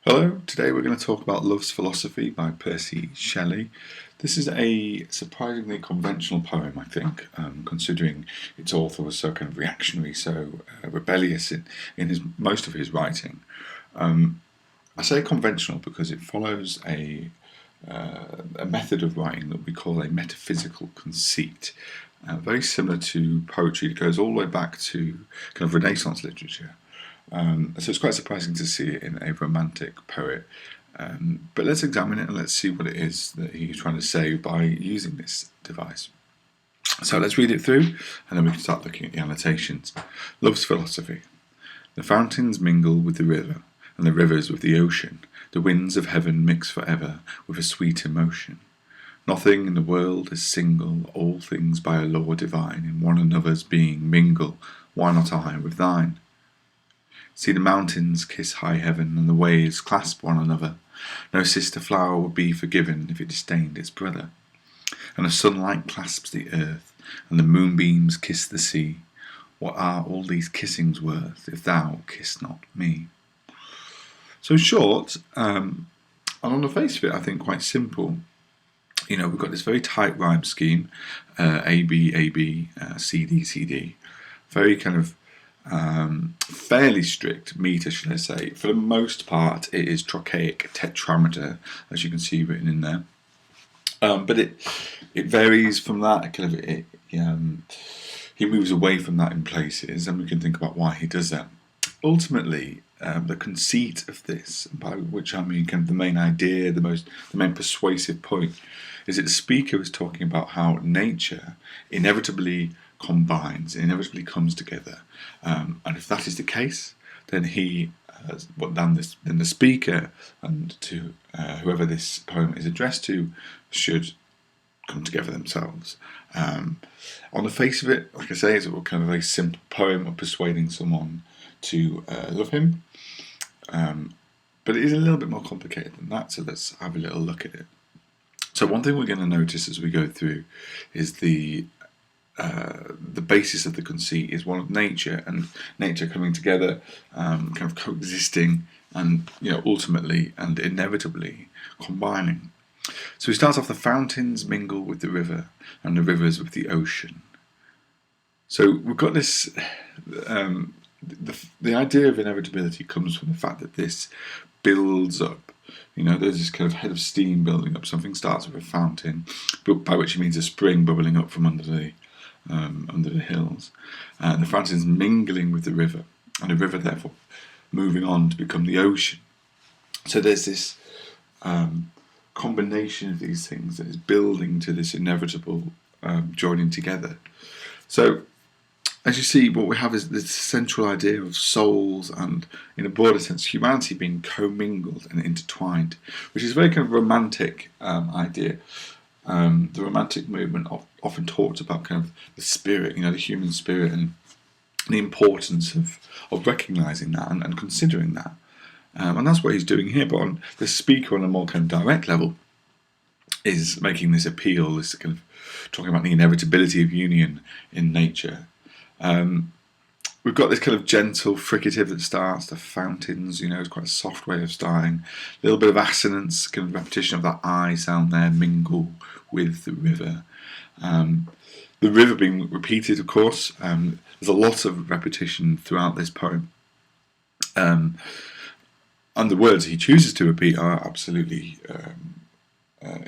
Hello, today we're going to talk about Love's Philosophy by Percy Shelley. This is a surprisingly conventional poem, I think, considering its author was so kind of reactionary, so rebellious in most of his writing. I say conventional because it follows a method of writing that we call a metaphysical conceit. Very similar to poetry. It goes all the way back to kind of Renaissance literature. So it's quite surprising to see it in a romantic poet. But let's examine it and let's see what it is that he's trying to say by using this device. So let's read it through and then we can start looking at the annotations. Love's Philosophy. The fountains mingle with the river, and the rivers with the ocean. The winds of heaven mix forever with a sweet emotion. Nothing in the world is single, all things by a law divine in one another's being mingle. Why not I with thine? See the mountains kiss high heaven, and the waves clasp one another. No sister flower would be forgiven if it disdained its brother. And the sunlight clasps the earth, and the moonbeams kiss the sea. What are all these kissings worth, if thou kiss not me? So in short, and on the face of it, I think quite simple. You know, we've got this very tight rhyme scheme, A, B, A, B, C, D, C, D. Very kind of fairly strict meter, should I say. For the most part, it is trochaic tetrameter, as you can see written in there. But it varies from that. He moves away from that in places, and we can think about why he does that. Ultimately, the conceit of this, by which I mean kind of the main idea, the main persuasive point, is that the speaker is talking about how nature inevitably combines, inevitably comes together, and if that is the case, then then the speaker and to whoever this poem is addressed to should come together themselves. On the face of it, like I say, it's a kind of a very simple poem of persuading someone to love him, but it is a little bit more complicated than that, so let's have a little look at it. So one thing we're going to notice as we go through is the basis of the conceit is one of nature, and nature coming together, kind of coexisting, and ultimately and inevitably combining. So we start off: the fountains mingle with the river, and the rivers with the ocean. So we've got this. The idea of inevitability comes from the fact that this builds up. There's this kind of head of steam building up. Something starts with a fountain, by which he means a spring bubbling up from under the hills. The fountain's mingling with the river, and the river therefore moving on to become the ocean. So there's this combination of these things that is building to this inevitable joining together. So as you see, what we have is this central idea of souls and, in a broader sense, humanity being commingled and intertwined, which is a very kind of romantic idea. The romantic movement often talks about kind of the spirit, the human spirit, and the importance of recognising that and considering that. And that's what he's doing here. But on the speaker, on a more kind of direct level, is making this appeal, this kind of talking about the inevitability of union in nature. We've got this kind of gentle fricative that starts, the fountains, it's quite a soft way of starting. A little bit of assonance, kind of repetition of that I sound there, mingle with the river. The river being repeated, of course. There's a lot of repetition throughout this poem. And the words he chooses to repeat are absolutely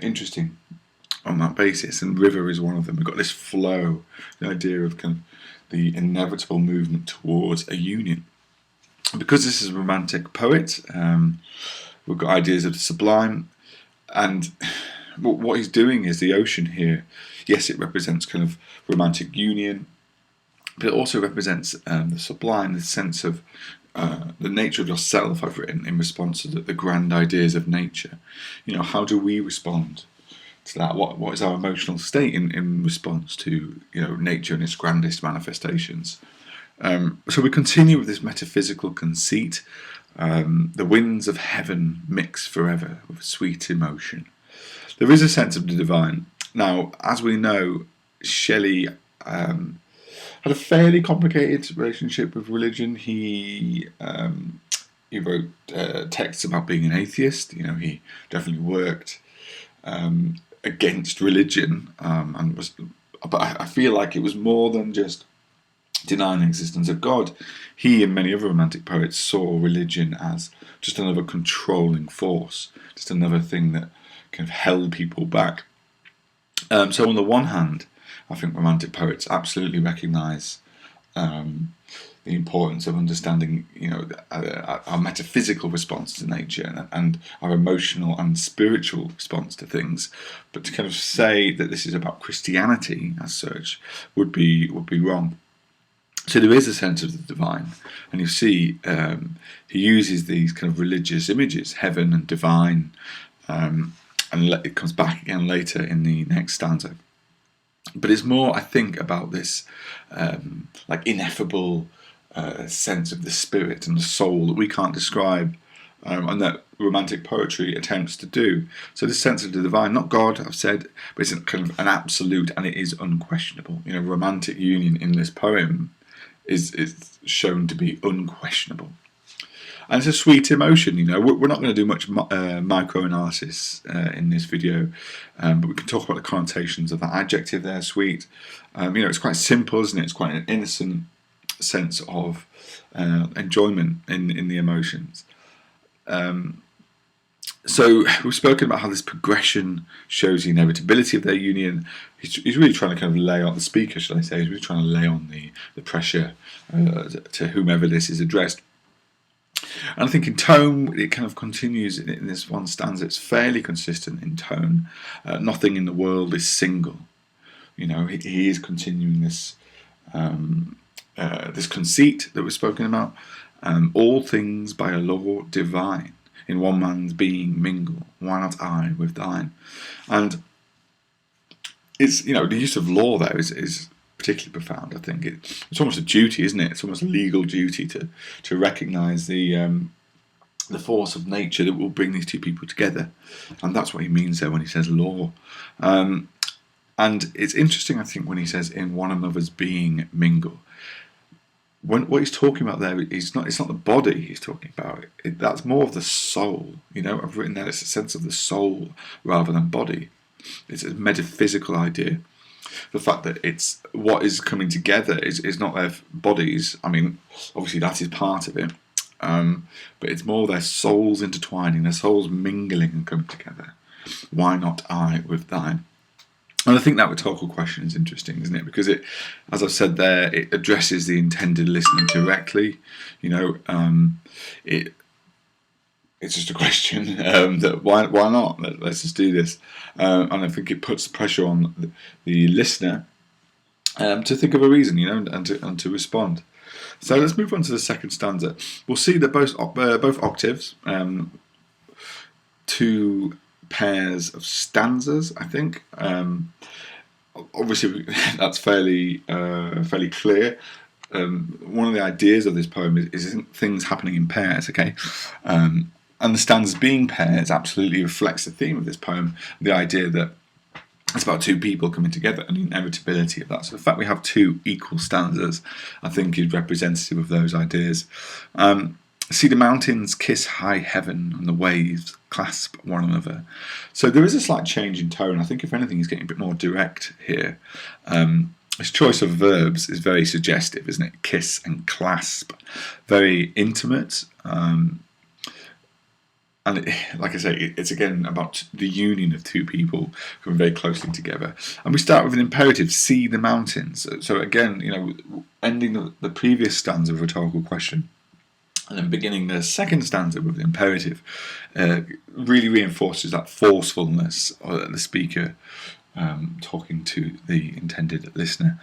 interesting on that basis, and river is one of them. We've got this flow, the idea of kind of the inevitable movement towards a union. Because this is a romantic poet, we've got ideas of the sublime, and what he's doing is the ocean here. Yes, it represents kind of romantic union, but it also represents the sublime, the sense of the nature of yourself. I've written in response to the grand ideas of nature. How do we respond to that? What is our emotional state in response to nature and its grandest manifestations? So we continue with this metaphysical conceit. The winds of heaven mix forever with sweet emotion. There is a sense of the divine. Now, as we know, Shelley had a fairly complicated relationship with religion. He he wrote texts about being an atheist. He definitely worked against religion, and was. But I feel like it was more than just denying the existence of God. He and many other Romantic poets saw religion as just another controlling force, just another thing that kind of held people back. So on the one hand, I think Romantic poets absolutely recognise the importance of understanding, our metaphysical response to nature and our emotional and spiritual response to things. But to kind of say that this is about Christianity as such would be wrong. So there is a sense of the divine, and you see he uses these kind of religious images, heaven and divine, and it comes back again later in the next stanza. But it's more, I think, about this ineffable sense of the spirit and the soul that we can't describe, and that Romantic poetry attempts to do. So this sense of the divine, not God, I've said, but it's kind of an absolute, and it is unquestionable. Romantic union in this poem is shown to be unquestionable. And it's a sweet emotion. We're not going to do much microanalysis in this video, but we can talk about the connotations of that adjective there, sweet. It's quite simple, isn't it? It's quite an innocent sense of enjoyment in the emotions. So we've spoken about how this progression shows the inevitability of their union. He's really trying to kind of lay on the speaker, should I say? He's really trying to lay on the pressure to whomever this is addressed. And I think in tone, it kind of continues in this one stanza. It's fairly consistent in tone. Nothing in the world is single. He is continuing this this conceit that we've spoken about. All things by a law divine, in one man's being mingle. Why not I with thine? And it's the use of law there is particularly profound. I think it's almost a duty, isn't it? It's almost a legal duty to recognise the force of nature that will bring these two people together, and that's what he means there when he says law. And it's interesting, I think, when he says in one another's being mingle. What he's talking about there it's not the body he's talking about. That's more of the soul. I've written that it's a sense of the soul rather than body. It's a metaphysical idea. The fact that it's what is coming together is not their bodies. I mean, obviously that is part of it, but it's more their souls intertwining, their souls mingling and coming together. Why not I with thine? And I think that rhetorical question is interesting, isn't it? Because it, as I've said there, it addresses the intended listener directly. It's just a question that why not? Let's just do this. And I think it puts pressure on the listener to think of a reason, and to respond. So let's move on to the second stanza. We'll see that both octaves, two pairs of stanzas, I think. Obviously, that's fairly clear. One of the ideas of this poem is things happening in pairs, okay? And the stanzas being pairs absolutely reflects the theme of this poem, the idea that it's about two people coming together and the inevitability of that. So the fact we have two equal stanzas, I think, is representative of those ideas. See the mountains kiss high heaven and the waves clasp one another. So there is a slight change in tone. I think, if anything, he's getting a bit more direct here. His choice of verbs is very suggestive, isn't it? Kiss and clasp. Very intimate. And like I say, it's again about the union of two people coming very closely together. And we start with an imperative, see the mountains. So again, ending the previous stanza of a rhetorical question, and then beginning the second stanza with the imperative, really reinforces that forcefulness of the speaker talking to the intended listener.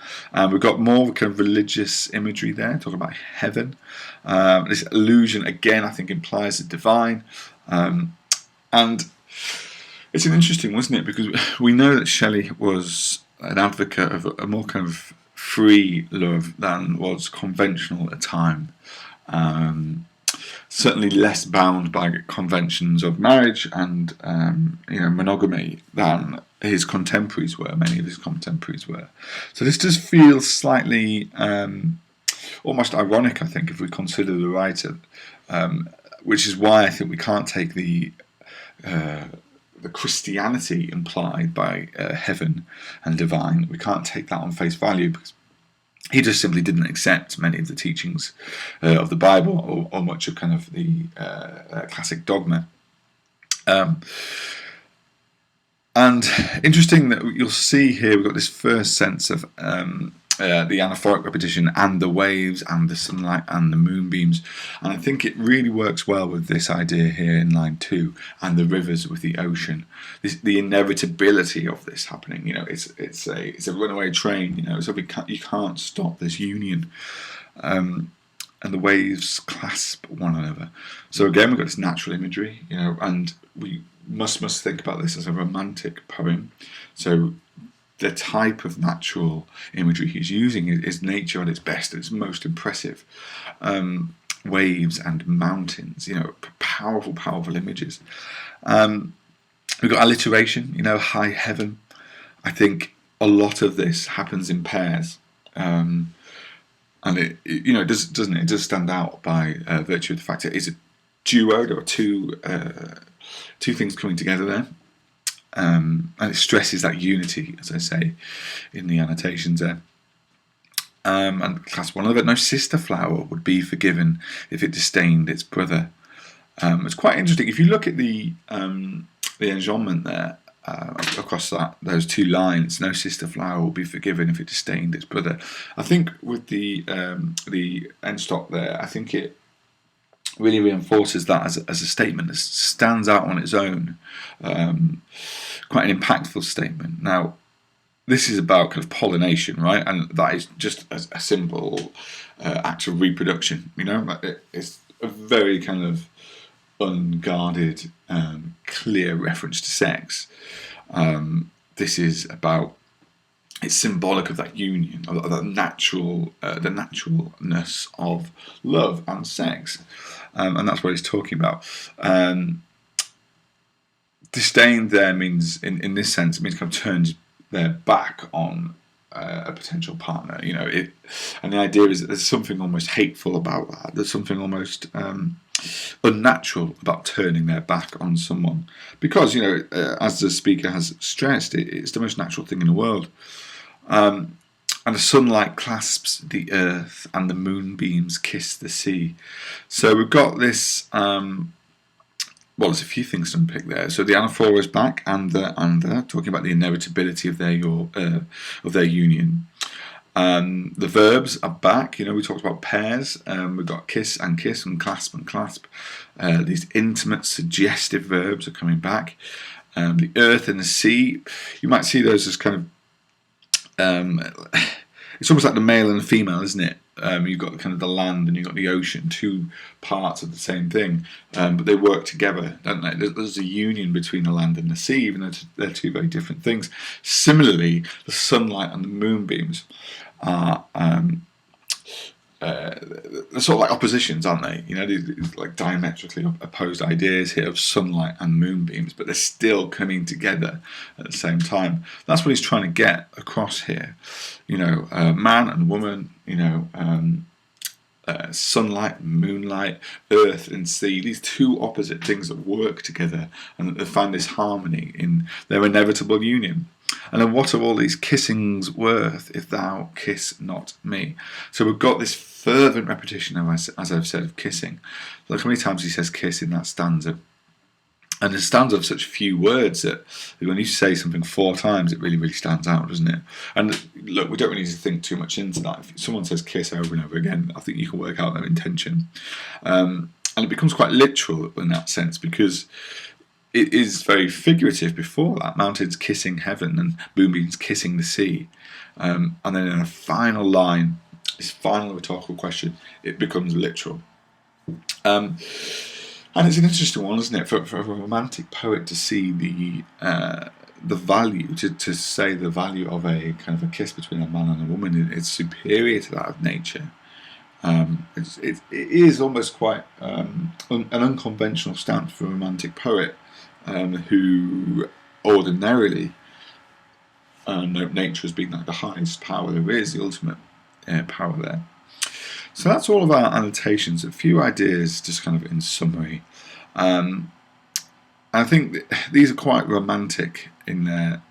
We've got more kind of religious imagery there, talking about heaven. This allusion, again, I think implies the divine. And it's an interesting one, isn't it? Because we know that Shelley was an advocate of a more kind of free love than was conventional at the time. Certainly less bound by conventions of marriage and monogamy than his contemporaries were. Many of his contemporaries were. So this does feel slightly almost ironic, I think, if we consider the writer. which is why I think we can't take the Christianity implied by heaven and divine. We can't take that on face value, because he just simply didn't accept many of the teachings of the Bible, or much of kind of the classic dogma. And interesting that you'll see here we've got this first sense of the anaphoric repetition, and the waves and the sunlight and the moonbeams, and I think it really works well with this idea here in line 2, and the rivers with the ocean. The inevitability of this happening. It's a runaway train. So you can't stop this union. And the waves clasp one another. So again, we've got this natural imagery, and we must think about this as a romantic poem. So the type of natural imagery he's using is nature at its best, at its most impressive. Waves and mountains, powerful images. We've got alliteration, high heaven. I think a lot of this happens in pairs. And it does, doesn't it? It does stand out by virtue of the fact that it's a duo. There are two things coming together there, and it stresses that unity, as I say in the annotations there. And class 1 of it: no sister flower would be forgiven if it disdained its brother. It's quite interesting if you look at the enjambment there. Across those 2 lines, no sister flower will be forgiven if it disdained its brother. I think with the end stop there, I think it really reinforces that as a statement that stands out on its own. Quite an impactful statement. Now, this is about kind of pollination, right? And that is just a simple act of reproduction. It's a very kind of unguarded, clear reference to sex. This is about, it's symbolic of that union, of that the naturalness of love and sex, and that's what he's talking about. Disdain there means, in this sense, it means kind of turns their back on a potential partner. And the idea is that there's something almost hateful about that. There's something almost unnatural about turning their back on someone, because as the speaker has stressed, it's the most natural thing in the world. And the sunlight clasps the earth, and the moonbeams kiss the sea. So we've got this. There's a few things to unpick there. So the anaphora is back, and the talking about the inevitability of their union. The verbs are back. We talked about pairs. We've got kiss and kiss, and clasp and clasp. These intimate, suggestive verbs are coming back. The earth and the sea, you might see those as kind of, it's almost like the male and the female, isn't it? You've got kind of the land and you've got the ocean, 2 parts of the same thing, but they work together, don't they? There's a union between the land and the sea, even though they're 2 very different things. Similarly, the sunlight and the moonbeams are they're sort of like oppositions, aren't they? These like diametrically opposed ideas here of sunlight and moonbeams, but they're still coming together at the same time. That's what he's trying to get across here. Man and woman, sunlight, moonlight, earth and sea, these 2 opposite things that work together, and they find this harmony in their inevitable union. And then what are all these kissings worth if thou kiss not me? So we've got this fervent repetition, as I've said, of kissing. Look how many times he says kiss in that stanza. And the stanza of such few words that when you say something 4 times, it really, really stands out, doesn't it? And look, we don't really need to think too much into that. If someone says kiss over and over again, I think you can work out their intention. And it becomes quite literal in that sense, because it is very figurative before that. Mountains kissing heaven and moonbeams kissing the sea. And then in a final line, this final rhetorical question, it becomes literal. And it's an interesting one, isn't it, for a romantic poet to see the value, to say the value of a kind of a kiss between a man and a woman. It's superior to that of nature. It is almost quite an unconventional stance for a romantic poet, who ordinarily note nature as being like the highest power there is, the ultimate power there. So that's all of our annotations. A few ideas, just kind of in summary. I think these are quite romantic in their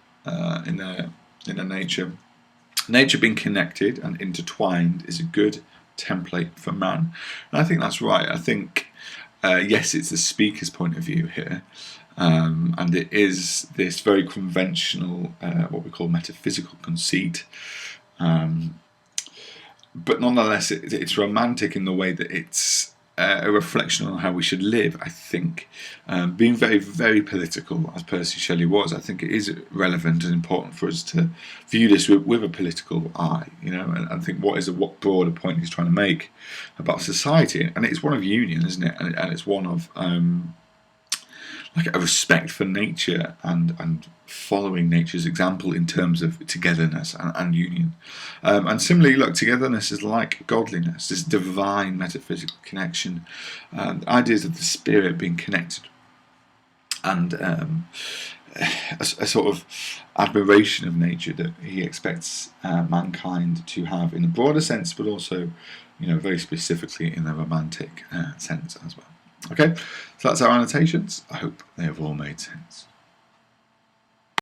nature. Nature being connected and intertwined is a good template for man, and I think that's right. I think yes, it's the speaker's point of view here, and it is this very conventional, what we call metaphysical conceit. But nonetheless, it's romantic in the way that it's a reflection on how we should live, I think. Being very, very political, as Percy Shelley was, I think it is relevant and important for us to view this with a political eye, and think what broader point he's trying to make about society. And it's one of union, isn't it? And it's one of like a respect for nature and following nature's example in terms of togetherness and union. And similarly, look, togetherness is like godliness, this divine metaphysical connection, ideas of the spirit being connected, and a sort of admiration of nature that he expects mankind to have in a broader sense, but also, very specifically in the romantic sense as well. Okay, so that's our annotations. I hope they have all made sense.